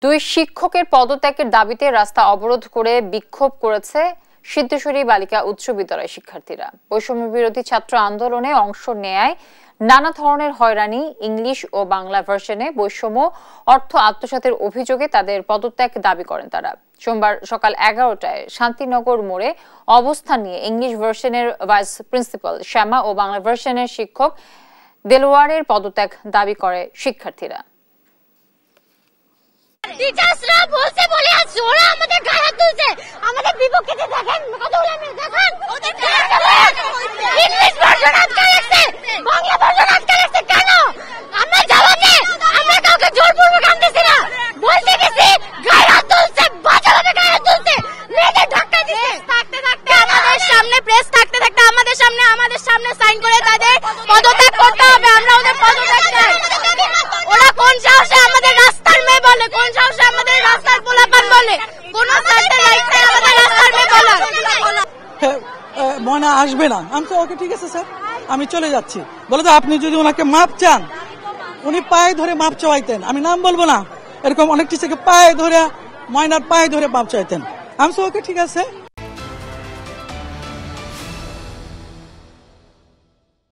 দুই শিক্ষকের পদত্যাগের দাবিতে রাস্তা অবরোধ করে বিক্ষোভ করেছে সিদ্ধেশ্বরী বালিকা উচ্চ বিদ্যালয় শিক্ষার্থীরা। বৈষম্য বিরোধী ছাত্র আন্দোলনে অংশ নেয় নানা ধরনের হয়রানি, ইংলিশ ও বাংলা ভার্সনে বৈষম্য, অর্থ আত্মসাতের অভিযোগে তাদের পদত্যাগ দাবি করেন তারা। সোমবার সকাল 11টায় শান্তিনগর মোড়ে অবস্থান নিয়ে ইংলিশ ভার্সনের ভাইস প্রিন্সিপাল শ্যামা ও বাংলা ভার্সনের শিক্ষক দেলোয়ারের পদত্যাগ দাবি করে শিক্ষার্থীরা। টিচার্সরা বলছে বলে আছে, ওরা আমাদের গায়ে হাত তুলছে, আমাদের বিপক্ষে দেখেন কতগুলো মেয়ে দেখেন, ইংলিশ ভার্সন আটকে রাখছে, বাংলা ভার্সন আটকে রাখছে কেন? আমরা জবাব দেই, আমরা কাউকে জোরপূর্বক আনতেছি না, বলতে গেছি গায়ে হাত তুলছে, বাজারে গায়ে হাত তুলছে, মেয়েদের ধাক্কা দিচ্ছে। থাকতে থাকতে আমাদের সামনে প্রেস থাকতে থাকতে আমাদের সামনে সাইন করে তাদের পদত্যাগ করতে হবে। আমরা ওদের পদত্যাগ চাই। ওরা কোন সাহসে আমাদের রাস্তার মেয়ে বলে, কোন সাহসে আমাদের রাস্তার পোলাপান বলে, কোন সাথে রাইটে আমাদের রাস্তার মেয়ে বলে। ময়না আসবে না। আমি তো ওকে ঠিক আছে স্যার, আমি চলে যাচ্ছি। বলে তো আপনি যদি ওনাকে মাপ চান, উনি পায়ে ধরে মাপ চাইতেন, আমি নাম বলবো না, এরকম অনেক টিচারকে পায়ে ধরে, ময়নার পায়ে ধরে মাপ চাইতেন। আমি তো ওকে ঠিক আছে।